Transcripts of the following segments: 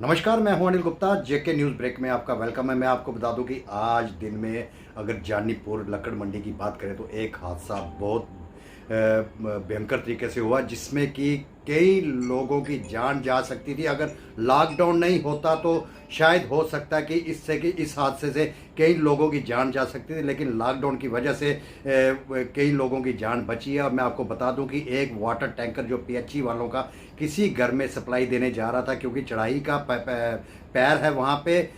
नमस्कार, मैं हूं अनिल गुप्ता। जेके न्यूज़ ब्रेक में आपका वेलकम है। मैं आपको बता दूं कि आज दिन में अगर जानीपुर लक्कड़ मंडी की बात करें तो एक हादसा बहुत भयंकर तरीके से हुआ, जिसमें कि कई लोगों की जान जा सकती थी। अगर लॉकडाउन नहीं होता तो शायद हो सकता है कि इस हादसे से कई लोगों की जान जा सकती थी, लेकिन लॉकडाउन की वजह से कई लोगों की जान बची है। और मैं आपको बता दूं कि एक वाटर टैंकर जो पीएचई वालों का किसी घर में सप्लाई देने जा रहा था, क्योंकि चढ़ाई का पैर है वहाँ पे।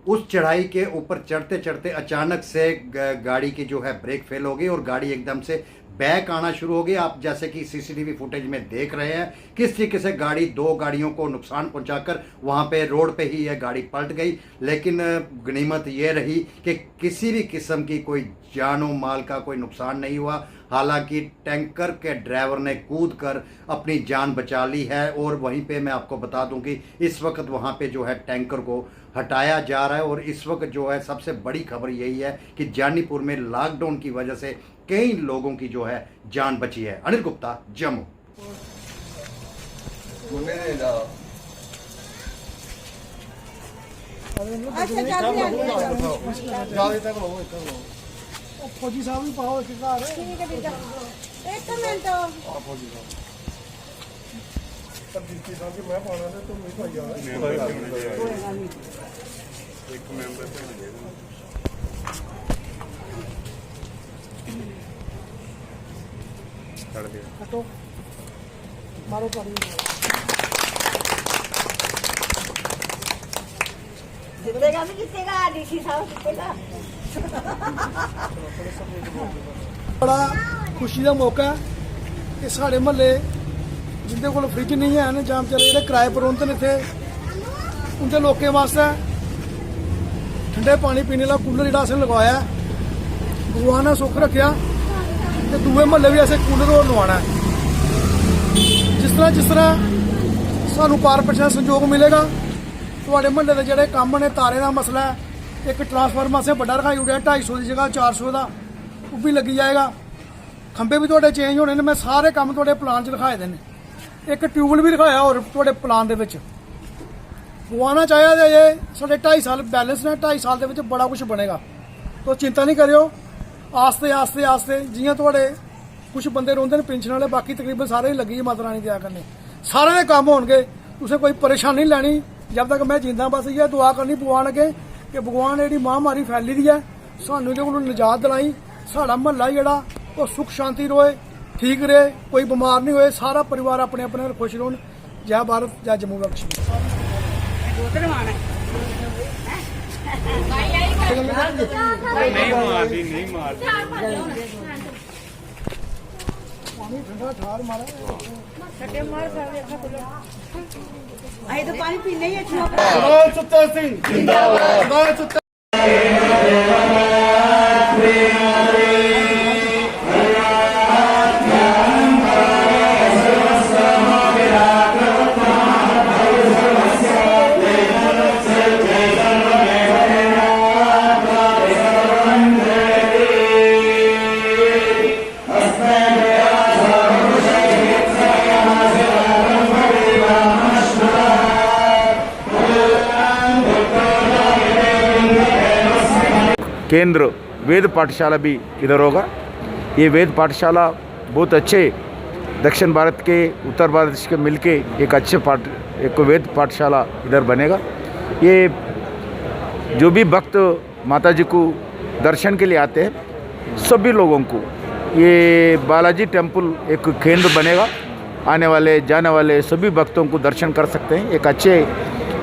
उस चढ़ाई के ऊपर चढ़ते चढ़ते अचानक से गाड़ी की जो है ब्रेक फेल हो गई और गाड़ी एकदम से बैक आना शुरू हो गई। आप जैसे कि सीसीटीवी फुटेज में देख रहे हैं किस तरीके से दो गाड़ियों को नुकसान पहुंचाकर वहां पे रोड पे ही यह गाड़ी पलट गई। लेकिन गनीमत यह रही कि किसी भी किस्म की कोई जानो माल का कोई नुकसान नहीं हुआ। हालांकि टैंकर के ड्राइवर ने कूद कर अपनी जान बचा ली है। और वहीं पे मैं आपको बता दूं कि इस वक्त वहां पे जो है टैंकर को हटाया जा रहा है। और इस वक्त जो है सबसे बड़ी खबर यही है कि जानीपुर में लॉकडाउन की वजह से कई लोगों की जो है जान बची है। अनिल गुप्ता, जम्मू। फौजी साहब भी पाओ एक मिनट मैं पाना है तो नहीं पाई एक मेंबर कर दिया हटो मारो पानी जितेगा भी जितेगा, डीसी साहब जितेगा। बड़ा खुशी का मौका है कि साढ़े महल्ले जिंदे कोल फ्रिज नहीं है जां बेचारे जेह्ड़े किराए पर रौंह्दे न इत्थे उं'दे लोकें वास्ते ठंडे पानी पीने का कूलर जेह्ड़ा असें लगवाया भगवान ने सुख रखेआ ते दूए महल्ले भी असें कूलर होर लवाना है। जिस तरह सानू कारपोरेशन संयोग मिलेगा, तुहाडे महल्ले दे जेह्ड़े कम्म ने तारें दा मसला है, एक ट्रांसफार्मर असें बड़ा रखाई ओड़ेआ 250 की जगह 400 का, वो भी लगी जाएगा। खंबे भी थोड़े चेंज होने ने, मैं सारे काम थोड़े प्लान च रखाए दे ने। एक ट्यूबल भी रखाया और थोड़े प्लान दे विच पवाना चाहिए ते ये साढ़े 2.5 साल बैलेंस ने, 2.5 साल दे विच बड़ा कुछ बनेगा। तो चिंता नहीं करियो, आस्ते आस्ते आस्ते जियां थोड़े कुछ बंदे रोंदे ने पेंशन वाले, बाकी तकरीबन सारे ही लगी माता रानी दया करने, सारे दे काम होणगे। तुसें कोई परेशानी नहीं लैनी। जब तक मैं जिंदा बस इयै दुआ करनी भगवान अगे कि भगवान जेह्ड़ी महामारी फैली दी है सानू एह्दे कोलों निजात दिलाई, साढ़ा महल्ला जेह्ड़ा ओह् सुख शांति रोए, ठीक रहे, कोई बमार नहीं होए, सारा परिवार अपने अपने खुश रौन। जय भारत, जय जम्मू कश्मीर। अरे तो पानी पीने ही अच्छा। सुत्ता सिंह जिंदाबाद। केंद्र वेद पाठशाला भी इधर होगा। ये वेद पाठशाला बहुत अच्छे दक्षिण भारत के उत्तर भारत के मिलके एक वेद पाठशाला इधर बनेगा। ये जो भी भक्त माता जी को दर्शन के लिए आते हैं सभी लोगों को ये बालाजी टेम्पल एक केंद्र बनेगा। आने वाले जाने वाले सभी भक्तों को दर्शन कर सकते हैं। एक अच्छे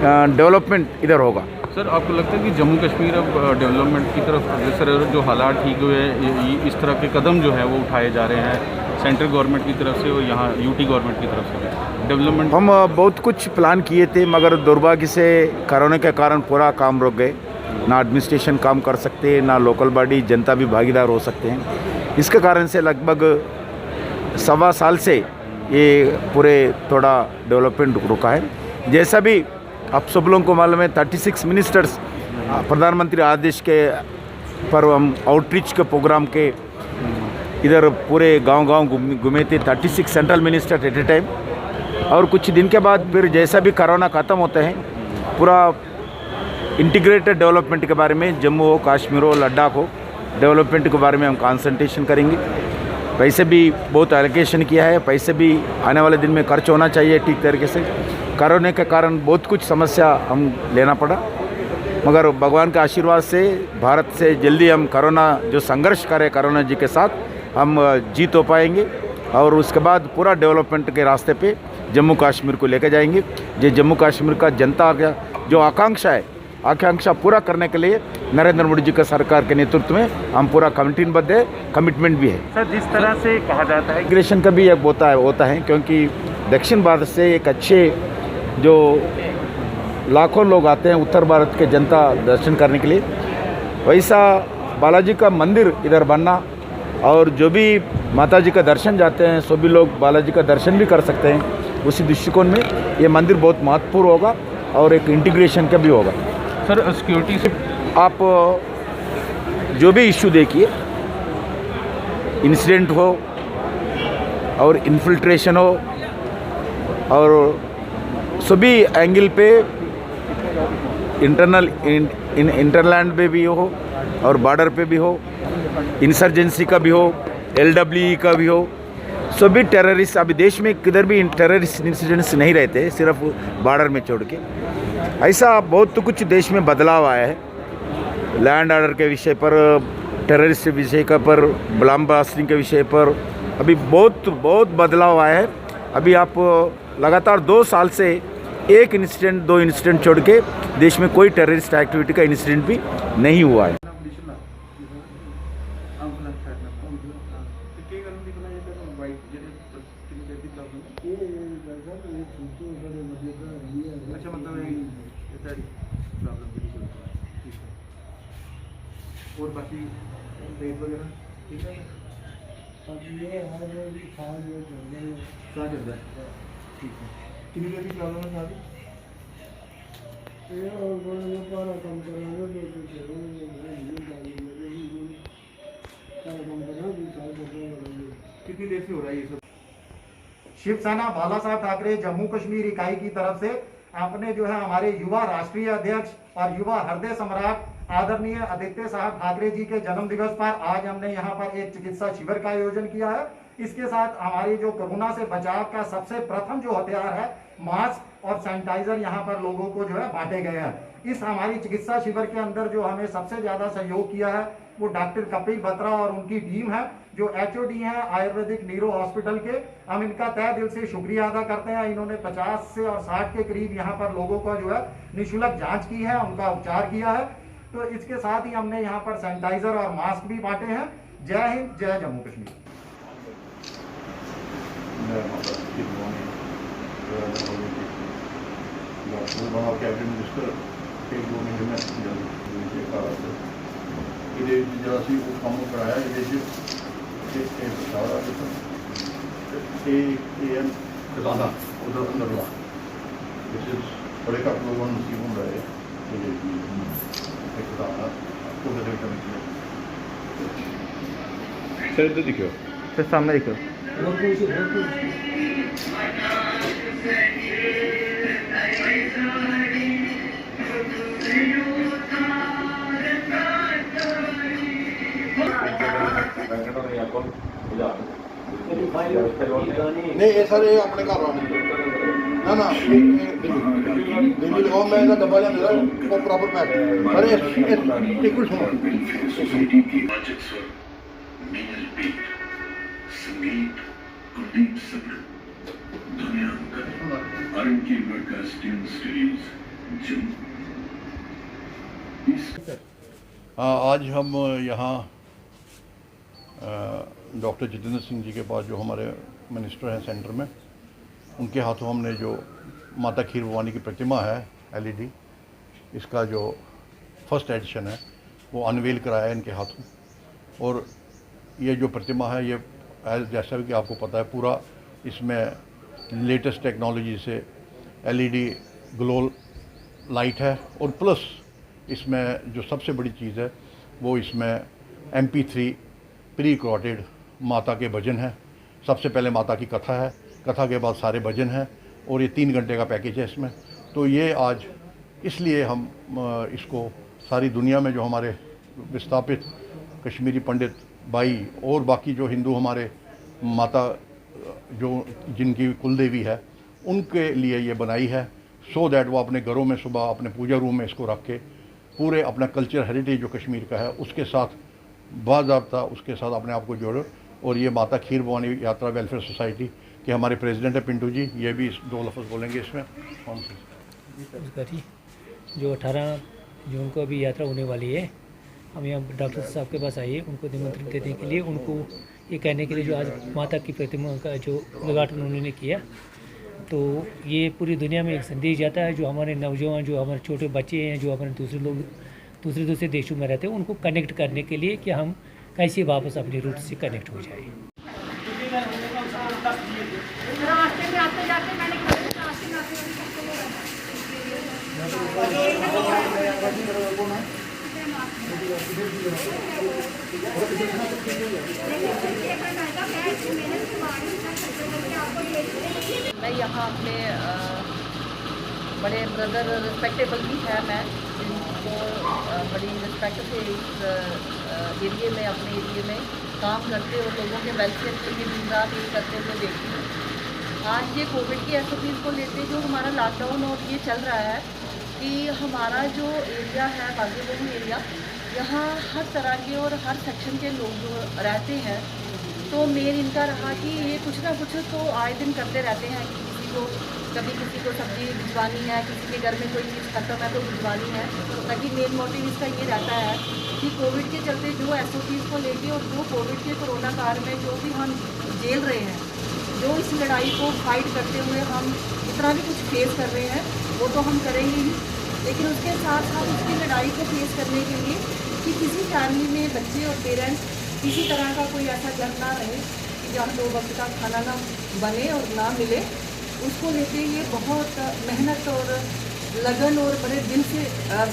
डेवलपमेंट इधर होगा। सर, आपको लगता है कि जम्मू कश्मीर अब डेवलपमेंट की तरफ अग्रसर है? जो हालात ठीक हुए हैं, इस तरह के कदम जो है वो उठाए जा रहे हैं सेंट्रल गवर्नमेंट की तरफ से और यहाँ यूटी गवर्नमेंट की तरफ से डेवलपमेंट। हम बहुत कुछ प्लान किए थे, मगर दुर्भाग्य से कोरोना के कारण पूरा काम रुक गए। ना एडमिनिस्ट्रेशन काम कर सकते, ना लोकल बॉडी जनता भी भागीदार हो सकते हैं। इसके कारण से लगभग 1.25 साल से ये पूरे थोड़ा डेवलपमेंट रुका है। जैसा भी आप सब लोगों को मालूम है 36 मिनिस्टर्स प्रधानमंत्री आदेश के पर हम आउटरीच के प्रोग्राम के इधर पूरे गांव-गांव घूमे थे, 36 सेंट्रल मिनिस्टर एट ए टाइम। और कुछ दिन के बाद फिर जैसा भी कोरोना ख़त्म होता है पूरा इंटीग्रेटेड डेवलपमेंट के बारे में, जम्मू हो, कश्मीर हो, लद्दाख हो, डेवलपमेंट के बारे में हम कंसंट्रेशन करेंगे। पैसे भी बहुत एलोकेशन किया है, पैसे भी आने वाले दिन में खर्च होना चाहिए ठीक तरीके से। कोरोना के कारण बहुत कुछ समस्या हम लेना पड़ा, मगर भगवान के आशीर्वाद से भारत से जल्दी हम कोरोना जो संघर्ष करें कोरोना जी के साथ, हम जीत हो पाएंगे और उसके बाद पूरा डेवलपमेंट के रास्ते पे जम्मू कश्मीर को लेकर जाएंगे। जो जम्मू कश्मीर का जनता का जो आकांक्षा पूरा करने के लिए नरेंद्र मोदी जी का सरकार के नेतृत्व में हम पूरा कमिटमेंट है, कमिटमेंट भी है। सर, जिस तरह से कहा जाता है इमिग्रेशन का भी एक होता है क्योंकि दक्षिण भारत से एक अच्छे जो लाखों लोग आते हैं उत्तर भारत के जनता दर्शन करने के लिए, वैसा बालाजी का मंदिर इधर बनना और जो भी माता जी का दर्शन जाते हैं सभी लोग बालाजी का दर्शन भी कर सकते हैं। उसी दृष्टिकोण में ये मंदिर बहुत महत्वपूर्ण होगा और एक इंटीग्रेशन का भी होगा। सर, सिक्योरिटी से आप जो भी इश्यू देखिए, इंसिडेंट हो और इन्फिल्ट्रेशन हो और सभी एंगल पे इंटरलैंड पे भी हो और बॉर्डर पे भी हो, इंसर्जेंसी का भी हो, LWE का भी हो, सभी टेररिस्ट अभी देश में किधर भी टेररिस्ट इंसिडेंट्स नहीं रहते, सिर्फ बॉर्डर में छोड़ के। ऐसा बहुत कुछ देश में बदलाव आया है, लैंड ऑर्डर के विषय पर, टेररिस्ट के विषय का पर, बम ब्लास्टिंग के विषय पर अभी बहुत बदलाव आया है। अभी आप लगातार 2 साल से 1 इंसिडेंट 2 इंसिडेंट छोड़ के देश में कोई टेररिस्ट एक्टिविटी का इंसिडेंट भी नहीं हुआ है। अच्छा, मतलब और बाकी रेट वगैरह ठीक है, चल रहा है, ठीक है। कितनी देर की प्रॉब्लम है सारी? कितनी देर से हो रहा है ये सब? शिवसेना बाला साहब ठाकरे जम्मू कश्मीर इकाई की तरफ से आपने जो है हमारे युवा राष्ट्रीय अध्यक्ष और युवा हृदय सम्राट आदरणीय आदित्य साहब ठाकरे जी के जन्म दिवस पर आज हमने यहाँ पर एक चिकित्सा शिविर का आयोजन किया है। इसके साथ हमारी जो कोरोना से बचाव का सबसे प्रथम जो हथियार है मास्क और सैनिटाइजर यहाँ पर लोगों को जो है बांटे गए हैं। इस हमारी चिकित्सा शिविर के अंदर जो हमें सबसे ज्यादा सहयोग किया है वो डॉक्टर कपिल बत्रा और उनकी टीम है जो HOD हैं आयुर्वेदिक नीरो हॉस्पिटल के। हम इनका तहे दिल से शुक्रिया अदा करते हैं। इन्होंने 50 से और 60 के करीब यहाँ पर लोगों का जो है निःशुल्क जांच की है, उनका उपचार किया है। तो इसके साथ ही हमने यहाँ पर सैनिटाइजर और मास्क भी बांटे हैं। जय हिंद, जय जम्मू कश्मीर। कैबिनेट मिनिस्टर एक 2 महीने में ये जरा सी वो काम कराया ये सारा एम खजाना उधर अंदर ला बड़े काफी लोगों ने नसीब हो रहा है खजाना उधर सर इधर दिखो, सर सामने दिखो। नहीं ये सर ये अपने घर ना ना दिल्ली लगाओ, मैं इसका डब्बा लिया मेरा वो प्रॉपर पैक अरे एक कुछ सुनो आज हम यहाँ डॉक्टर जितेंद्र सिंह जी के पास जो हमारे मिनिस्टर हैं सेंटर में, उनके हाथों हमने जो माता खीर भवानी की प्रतिमा है LED, इसका जो फर्स्ट एडिशन है वो अनवेल कराया है इनके हाथों। और ये जो प्रतिमा है ये जैसा कि आपको पता है पूरा इसमें लेटेस्ट टेक्नोलॉजी से LED ग्लो लाइट है और प्लस इसमें जो सबसे बड़ी चीज़ है वो इसमें MP3 प्री रिकॉर्डेड माता के भजन हैं। सबसे पहले माता की कथा है, कथा के बाद सारे भजन हैं और ये 3 घंटे का पैकेज है इसमें। तो ये आज इसलिए हम इसको सारी दुनिया में जो हमारे विस्थापित कश्मीरी पंडित भाई और बाकी जो हिंदू हमारे माता जो जिनकी कुलदेवी है उनके लिए ये बनाई है, सो दैट वो अपने घरों में सुबह अपने पूजा रूम में इसको रख के पूरे अपना कल्चर हेरिटेज जो कश्मीर का है उसके साथ बाज़ाब्ता उसके साथ अपने आप को जोड़ो। और ये माता खीर भवानी यात्रा वेलफेयर सोसाइटी के हमारे प्रेसिडेंट है पिंटू जी, ये भी 2 लफ्ज़ बोलेंगे इसमें। कौन से जो 18 जून को अभी यात्रा होने वाली है, हम यहाँ डॉक्टर साहब के पास आइए उनको निमंत्रण देने के लिए, उनको ये कहने के लिए जो आज माता की प्रतिमा का जो उद्घाटन उन्होंने किया, तो ये पूरी दुनिया में एक संदेश जाता है जो हमारे नौजवान, जो हमारे छोटे बच्चे हैं, जो हमारे दूसरे लोग दूसरे देशों में रहते हैं, उनको कनेक्ट करने के लिए कि हम कैसे वापस अपनी रूट से कनेक्ट हो जाए। मैं यहाँ अपने बड़े ब्रदर रिस्पेक्टेबल भी है, मैं जिनको बड़ी रिस्पेक्ट से इस एरिए में, अपने एरिए में काम करते और लोगों के वेलफेयर के लिए दिन रात ये करते हुए देखती हूँ। आज ये कोविड की SOPs को लेते जो हमारा लॉकडाउन और ये चल रहा है कि हमारा जो एरिया है बागेबहू एरिया, यहाँ हर तरह के और हर सेक्शन के लोग जो रहते हैं, तो मेन इनका रहा कि ये कुछ ना कुछ तो आए दिन करते रहते हैं कि कभी किसी को सब्जी भिजवानी है, किसी के घर में कोई चीज़ खत्म है तो भिजवानी है। ताकि मेन मोटिव इसका ये रहता है कि कोविड के चलते जो SOPs को लेके और जो कोविड के कोरोना काल में जो भी हम झेल रहे हैं, जो इस लड़ाई को फाइट करते हुए हम इतना भी कुछ फेस कर रहे हैं, वो तो हम करेंगे ही, लेकिन उसके साथ साथ उसकी लड़ाई को फेस करने के लिए कि किसी फैमिली में बच्चे और पेरेंट्स किसी तरह का कोई ऐसा घर ना रहे कि जहाँ 2 वक्त का खाना ना बने और ना मिले, उसको लेके ये बहुत मेहनत और लगन और बड़े दिल से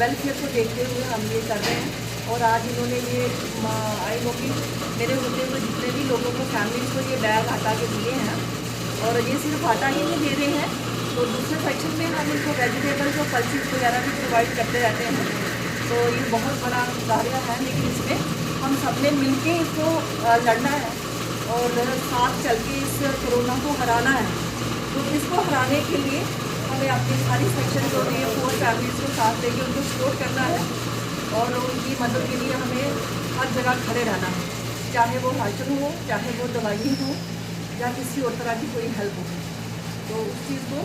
वेलफेयर को देखते हुए हम ये कर रहे हैं। और आज इन्होंने ये आई नो कि मेरे होते हुए जितने भी लोगों को फैमिलीज को ये बैग आटा के दिए हैं, और ये सिर्फ आटा ही नहीं दे रहे हैं, तो दूसरे सेक्शन में हम इनको वेजिटेबल्स और पल्सेस वगैरह भी प्रोवाइड करते रहते हैं। तो ये बहुत बड़ा कार्य है, लेकिन इसमें हम सब ने मिल के इसको लड़ना है और साथ चल के इस कोरोना को हराना है। तो इसको हराने के लिए हमें अपनी सारी सेक्शन जो है 4 फैमिलीज़ को साथ लेके उनको सपोर्ट करना है और उनकी मदद के लिए हमें हर जगह खड़े रहना है, चाहे वो राशन हो, चाहे वो दवाई हो, या किसी और तरह की कोई हेल्प हो। तो उस चीज़ को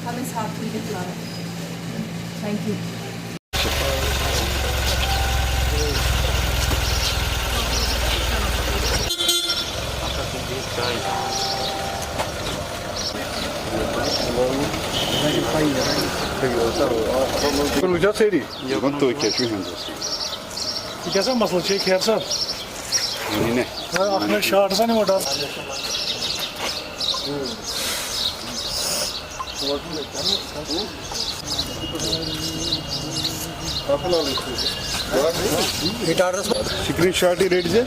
हमें साथ मिलकर चलाना है। Thank you. कैसा मसला चाहिए खैर सर अपने शार्ट सा नहीं मोटा स्क्रीन शॉट ही रेट से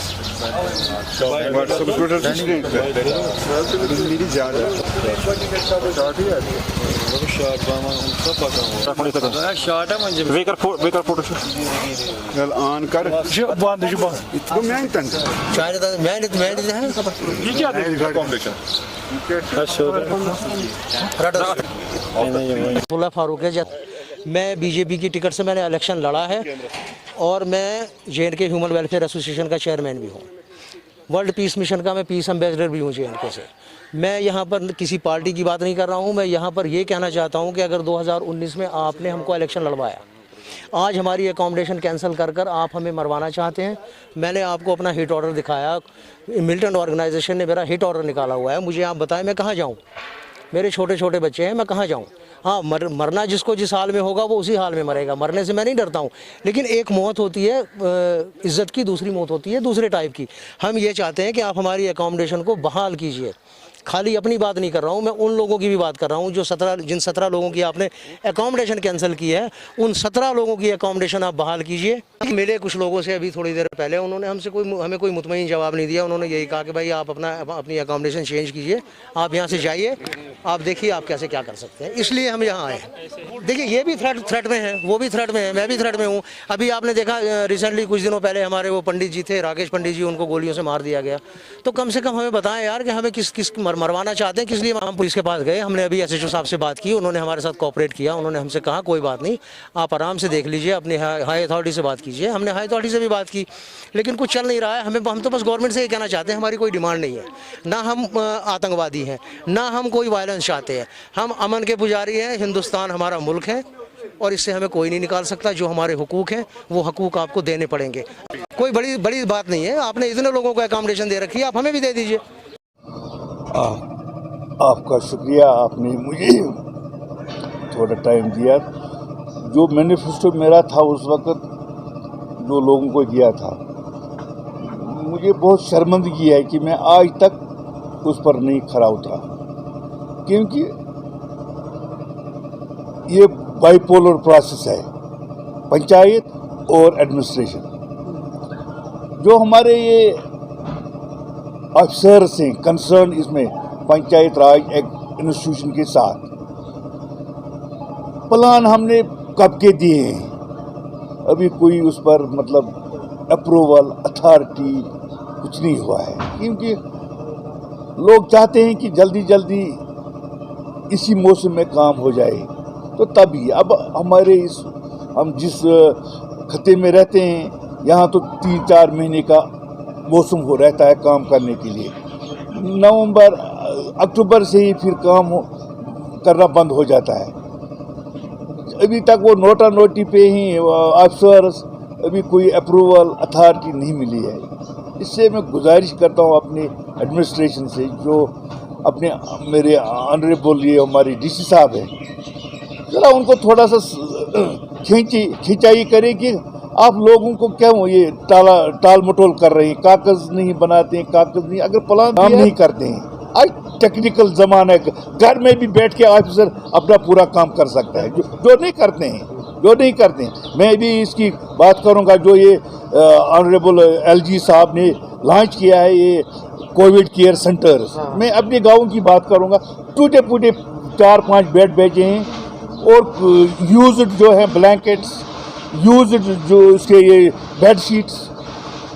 मेरी जान शॉर्ट है म्हणजे वेकर फोटो ऑन कर बंद तो मैं तन ये क्या अब्दुल्ला फारूक है। मैं बीजेपी की टिकट से मैंने इलेक्शन लड़ा है और मैं JNK ह्यूमन वेलफेयर एसोसिएशन का चेयरमैन भी हूँ। वर्ल्ड पीस मिशन का मैं पीस एम्बेसडर भी हूँ JNK से। मैं यहाँ पर किसी पार्टी की बात नहीं कर रहा हूँ, मैं यहाँ पर ये कहना चाहता हूँ कि अगर 2019 में आपने हमको इलेक्शन लड़वाया, आज हमारी एकोमोडेशन कैंसिल कर कर आप हमें मरवाना चाहते हैं। मैंने आपको अपना हिट ऑर्डर दिखाया, मिलिटेंट ऑर्गेनाइजेशन ने मेरा हिट ऑर्डर निकाला हुआ है। मुझे आप बताएं मैं कहाँ जाऊँ, मेरे छोटे छोटे बच्चे हैं, मैं कहाँ जाऊँ। हाँ, मरना जिसको जिस हाल में होगा वो उसी हाल में मरेगा, मरने से मैं नहीं डरता हूँ, लेकिन एक मौत होती है इज़्ज़त की, दूसरी मौत होती है दूसरे टाइप की। हम ये चाहते हैं कि आप हमारी एकोमोडेशन को बहाल कीजिए। खाली अपनी बात नहीं कर रहा हूँ, मैं उन लोगों की भी बात कर रहा हूँ जो जिन 17 लोगों की आपने एकोमोडेशन कैंसिल की है, उन 17 लोगों की एकोमोडेशन आप बहाल कीजिए। मिले कुछ लोगों से अभी थोड़ी देर पहले, उन्होंने हमें कोई मुतमईन जवाब नहीं दिया। उन्होंने यही कहा कि भाई आप अपनी अकोमोडेशन चेंज कीजिए, आप यहाँ से जाइए, आप देखिए आप कैसे क्या कर सकते हैं, इसलिए हम यहाँ आए। देखिए ये भी थ्रेट में है, वो भी थ्रेट में है, मैं भी थ्रेट में हूँ। अभी आपने देखा रिसेंटली कुछ दिनों पहले हमारे वो पंडित जी थे, राकेश पंडित जी, उनको गोलियों से मार दिया गया। तो कम से कम हमें बताएं यार कि हमें किस मरवाना चाहते हैं, किस लिए। हम पुलिस के पास गए, हमने अभी SHO साहब से बात की, उन्होंने हमारे साथ कोऑपरेट किया। उन्होंने हमसे कहा कोई बात नहीं, आप आराम से देख लीजिए, अपनी हाई अथॉरिटी से बात कीजिए। हमने हाई अथॉरिटी से भी बात की, लेकिन कुछ चल नहीं रहा है। हम तो बस गवर्नमेंट से ये कहना चाहते हैं, हमारी कोई डिमांड नहीं है, ना हम आतंकवादी हैं, ना हम कोई वायलेंस चाहते हैं। हम अमन के पुजारी हैं, हिंदुस्तान हमारा मुल्क है और इससे हमें कोई नहीं निकाल सकता। जो हमारे हुकूक हैं वो हुकूक आपको देने पड़ेंगे। कोई बड़ी बात नहीं है, आपने इतने लोगों को अकोमोडेशन दे रखी है, आप हमें भी दे दीजिए। आपका शुक्रिया, आपने मुझे थोड़ा टाइम दिया। जो मैनिफेस्टो मेरा था उस वक्त जो लोगों को दिया था, मुझे बहुत शर्मिंदगी है कि मैं आज तक उस पर नहीं खरा उतरा, क्योंकि ये बाइपोलर प्रोसेस है, पंचायत और एडमिनिस्ट्रेशन। जो हमारे ये अफसर्स हैं कंसर्न इसमें पंचायत राज एक इंस्टीट्यूशन के साथ, प्लान हमने कब के दिए हैं, अभी कोई उस पर मतलब अप्रूवल अथॉरिटी कुछ नहीं हुआ है, क्योंकि लोग चाहते हैं कि जल्दी जल्दी इसी मौसम में काम हो जाए। तो तभी अब हम जिस खत्ते में रहते हैं यहाँ तो 3-4 महीने का मौसम हो रहता है काम करने के लिए। नवंबर अक्टूबर से ही फिर काम करना बंद हो जाता है। अभी तक वो नोटा नोटी पे ही अफसर्स, अभी कोई अप्रूवल अथॉरिटी नहीं मिली है। इससे मैं गुजारिश करता हूँ अपने एडमिनिस्ट्रेशन से, जो अपने मेरे ऑनरेबल ये हमारे DC साहब हैं, जरा उनको थोड़ा सा खिंचाई करें कि आप लोगों को क्यों ये टाल मटोल कर रहे हैं, कागज नहीं बनाते हैं, कागज नहीं, अगर प्लान काम नहीं करते हैं। आज टेक्निकल ज़माना है, घर में भी बैठ के ऑफिसर अपना पूरा काम कर सकता है, जो नहीं करते हैं। मैं भी इसकी बात करूंगा, जो ये ऑनरेबल LG साहब ने लॉन्च किया है ये कोविड केयर सेंटर्स। मैं अपने गाँव की बात करूंगा, टूटे फूटे 4-5 बेड भेजे हैं और यूज्ड जो है ब्लैंकेट्स, यूज्ड जो उसके ये बेडशीट्स,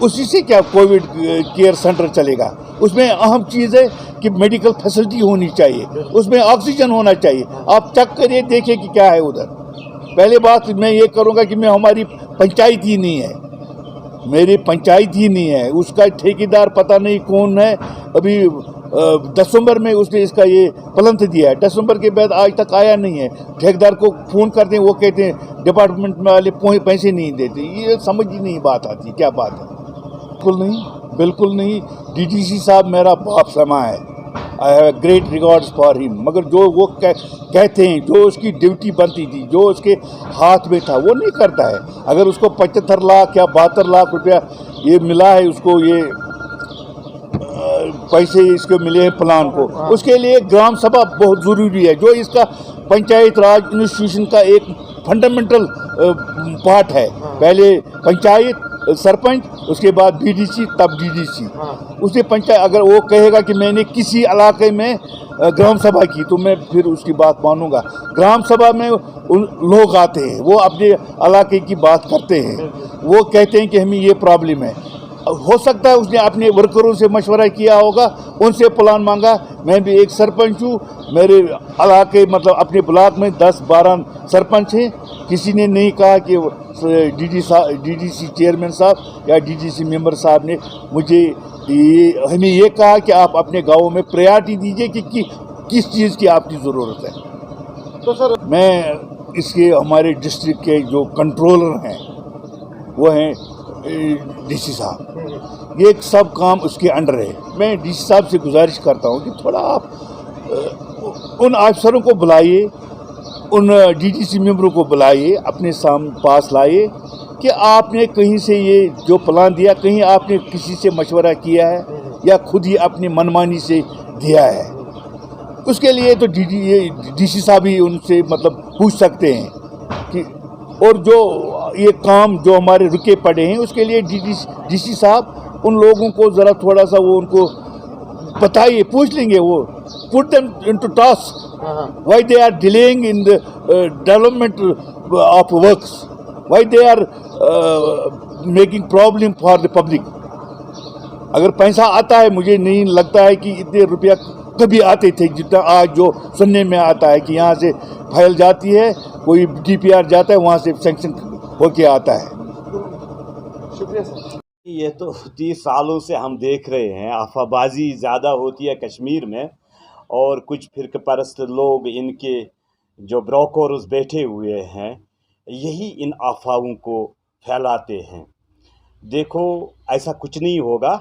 उसी से क्या कोविड केयर सेंटर चलेगा। उसमें अहम चीज़ है कि मेडिकल फैसिलिटी होनी चाहिए, उसमें ऑक्सीजन होना चाहिए। आप चेक करिए, देखिए कि क्या है उधर। पहले बात मैं ये करूँगा कि हमारी पंचायत ही नहीं है, मेरी पंचायत ही नहीं है, उसका ठेकेदार पता नहीं कौन है। अभी दिसंबर में उसने इसका ये प्लंथ दिया है, दिसंबर के बाद आज तक आया नहीं है। ठेकेदार को फ़ोन करते हैं, वो कहते हैं डिपार्टमेंट में वाले पैसे नहीं देते। ये समझ ही नहीं बात आती, क्या बात है। बिल्कुल नहीं। DDC साहब मेरा बाप समा है, I have great regards for him, मगर जो वो कहते हैं, जो उसकी ड्यूटी बनती थी, जो उसके हाथ में था, वो नहीं करता है। अगर उसको 75 लाख या 72 लाख रुपया ये मिला है, उसको ये पैसे इसके मिले हैं प्लान को, उसके लिए ग्राम सभा बहुत ज़रूरी है, जो इसका पंचायत राज इंस्टीट्यूशन का एक फंडामेंटल पार्ट है। पहले पंचायत, सरपंच, उसके बाद BDC, तब DDC। उसके पंचायत अगर वो कहेगा कि मैंने किसी इलाके में ग्राम सभा की, तो मैं फिर उसकी बात मानूंगा। ग्राम सभा में लोग आते हैं, वो अपने इलाके की बात करते हैं, वो कहते हैं कि हमें ये प्रॉब्लम है। हो सकता है उसने अपने वर्करों से मशवरा किया होगा, उनसे प्लान मांगा। मैं भी एक सरपंच हूँ, मेरे इलाके अपने ब्लॉक में 10-12 सरपंच हैं, किसी ने नहीं कहा कि DDC चेयरमैन साहब या DDC मेंबर साहब ने हमें ये कहा कि आप अपने गाँव में प्रायोरिटी दीजिए कि किस चीज़ की आपकी ज़रूरत है। तो सर मैं इसके हमारे डिस्ट्रिक्ट के जो कंट्रोलर हैं वो हैं DC साहब, ये सब काम उसके अंडर है। मैं DC साहब से गुजारिश करता हूँ कि थोड़ा आप उन अफसरों को बुलाइए, उन DDC मेंबरों को बुलाइए, अपने पास लाइए कि आपने कहीं से ये जो प्लान दिया, कहीं आपने किसी से मशवरा किया है या खुद ही अपनी मनमानी से दिया है। उसके लिए तो DC साहब ही उनसे पूछ सकते हैं कि, और जो ये काम जो हमारे रुके पड़े हैं उसके लिए डीसी साहब उन लोगों को ज़रा थोड़ा सा वो उनको बताइए, पूछ लेंगे वो, put them into task why they are delaying in the development of works, why they are making problem for the public. अगर पैसा आता है, मुझे नहीं लगता है कि इतने रुपया कभी आते थे जितना आज जो सुनने में आता है कि यहाँ से फाइल जाती है, कोई DPR जाता है, वहाँ से सैंक्शन होके आता है। शुक्रिया सर। ये तो 30 सालों से हम देख रहे हैं, अफवाहबाजी ज़्यादा होती है कश्मीर में, और कुछ फिरक परस्त लोग, इनके जो ब्रोकर्स बैठे हुए हैं, यही इन अफवाहों को फैलाते हैं। देखो, ऐसा कुछ नहीं होगा,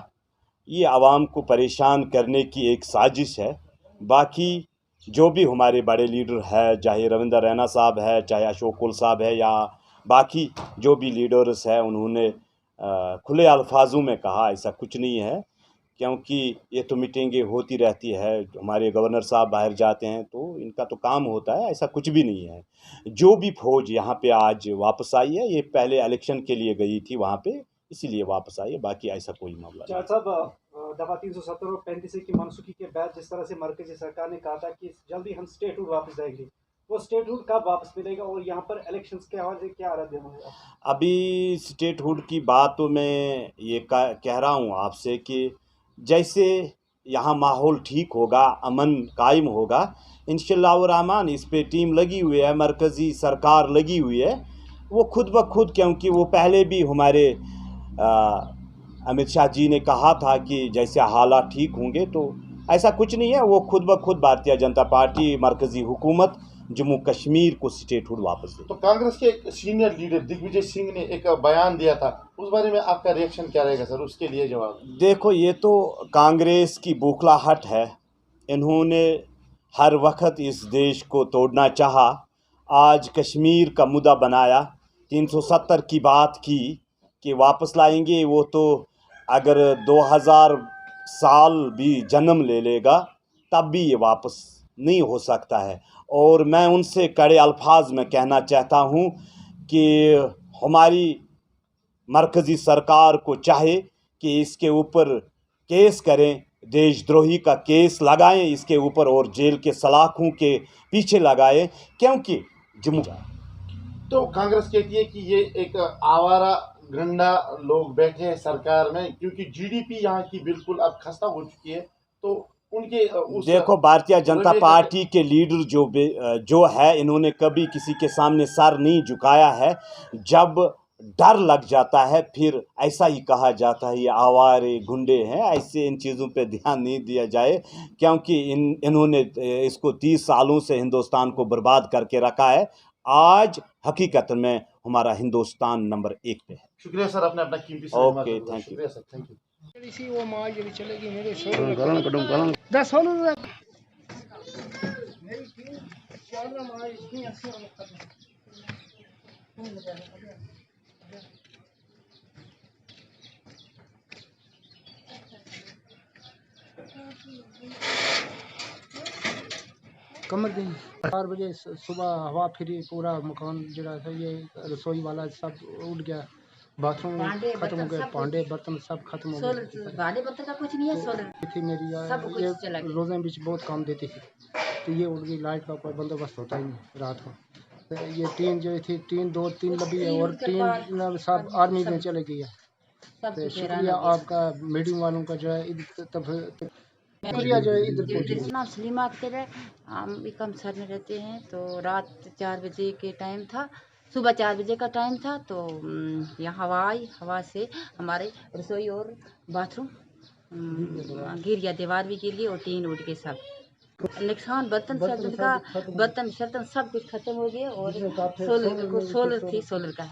ये आवाम को परेशान करने की एक साजिश है। बाकी जो भी हमारे बड़े लीडर है, चाहे रविंद्र रैना साहब है, चाहे अशोक कुल साहब है, या बाकी जो भी लीडर्स हैं, उन्होंने खुले अल्फाजों में कहा ऐसा कुछ नहीं है, क्योंकि ये तो मीटिंगें होती रहती है, हमारे गवर्नर साहब बाहर जाते हैं तो इनका तो काम होता है, ऐसा कुछ भी नहीं है। जो भी फौज यहाँ पे आज वापस आई है, ये पहले इलेक्शन के लिए गई थी वहाँ पे, इसीलिए वापस आई है, बाकी ऐसा कोई मामला नहीं। साहब, दफा 370 और 35 की मनसूखी के बाद जिस तरह से मरकजी सरकार ने कहा था कि जल्दी हम स्टेटहुड वापस जाएंगे, वो स्टेटहुड कब वापस मिलेगा और यहाँ पर इलेक्शंस के हवाले से क्या रद्द होगा? अभी स्टेटहुड की बात तो मैं ये कह रहा हूँ आपसे कि जैसे यहाँ माहौल ठीक होगा, अमन कायम होगा, इंशाअल्लाह रहमान, इस पे टीम लगी हुई है, मरकज़ी सरकार लगी हुई है, वो खुद ब खुद, क्योंकि वो पहले भी हमारे अमित शाह जी ने कहा था कि जैसे हालात ठीक होंगे, तो ऐसा कुछ नहीं है, वो खुद ब खुद भारतीय जनता पार्टी, मरकज़ी हुकूमत जम्मू कश्मीर को स्टेटहुड वापस दे। तो कांग्रेस के एक सीनियर लीडर दिग्विजय सिंह ने एक बयान दिया था, उस बारे में आपका रिएक्शन क्या रहेगा सर? उसके लिए जवाब। देखो, ये तो कांग्रेस की बौखलाहट है, इन्होंने हर वक्त इस देश को तोड़ना चाहा, आज कश्मीर का मुद्दा बनाया, 370 की बात की कि वापस लाएंगे, वो तो अगर 2000 साल भी जन्म ले लेगा तब भी ये वापस नहीं हो सकता है। और मैं उनसे कड़े अल्फाज में कहना चाहता हूँ कि हमारी मरकज़ी सरकार को चाहे कि इसके ऊपर केस करें, देशद्रोही का केस लगाएं इसके ऊपर, और जेल के सलाखों के पीछे लगाएं, क्योंकि जम्मू। तो कांग्रेस कहती है कि ये एक आवारा गंडा लोग बैठे हैं सरकार में, क्योंकि GDP यहाँ की बिल्कुल अब खस्ता हो चुकी है, तो उनके देखो, भारतीय जनता पार्टी के लीडर जो है, इन्होंने कभी किसी के सामने सर नहीं झुकाया है। जब डर लग जाता है फिर ऐसा ही कहा जाता है ये आवारे गुंडे हैं। ऐसे इन चीज़ों पे ध्यान नहीं दिया जाए, क्योंकि इन्होंने इसको 30 सालों से हिंदुस्तान को बर्बाद करके रखा है। आज हकीकत में हमारा हिंदुस्तान नंबर 1 पे है। शुक्रिया सर, आपने अपना कीमती समय okay, thank you sir, thank you. इसी वो माँ ये भी चलेगी मेरे 10 सोलह मेरी टीम चल रहा माँ इतनी अच्छी कमर गई 4 बजे सुबह हवा फिरी, पूरा मकान जरा था, ये रसोई वाला सब उड़ गया, बाथरूम खत्म हो गए, भांडे बर्तन सब खत्म हो गए। भांडे बर्तन का कुछ नहीं है, सोलर थी मेरी ये रोज़े बीच बहुत काम देती थी, तो ये उड़ गई। लाइट का कोई बंदोबस्त होता ही नहीं रात को। तो ये टीन जो थी, टीन 2-3 लगी है, और टीन सब आर्मी में चले गई है। तो शुक्रिया आपका मीडियम वालों का जो है शुक्रिया जो है इधर पहुँची। नाम सलीमा अख्तर है, हम कम सर में रहते हैं। तो रात 4 बजे के टाइम था, सुबह 4 बजे का टाइम था, तो यहाँ हवा आई, हवा से हमारे रसोई और बाथरूम गिर गया, दीवार भी गिर गई और टीन उड़ गए, सब नुकसान। बर्तन शर्तन सब कुछ खत्म हो गया, और सोलर थी, सोलर का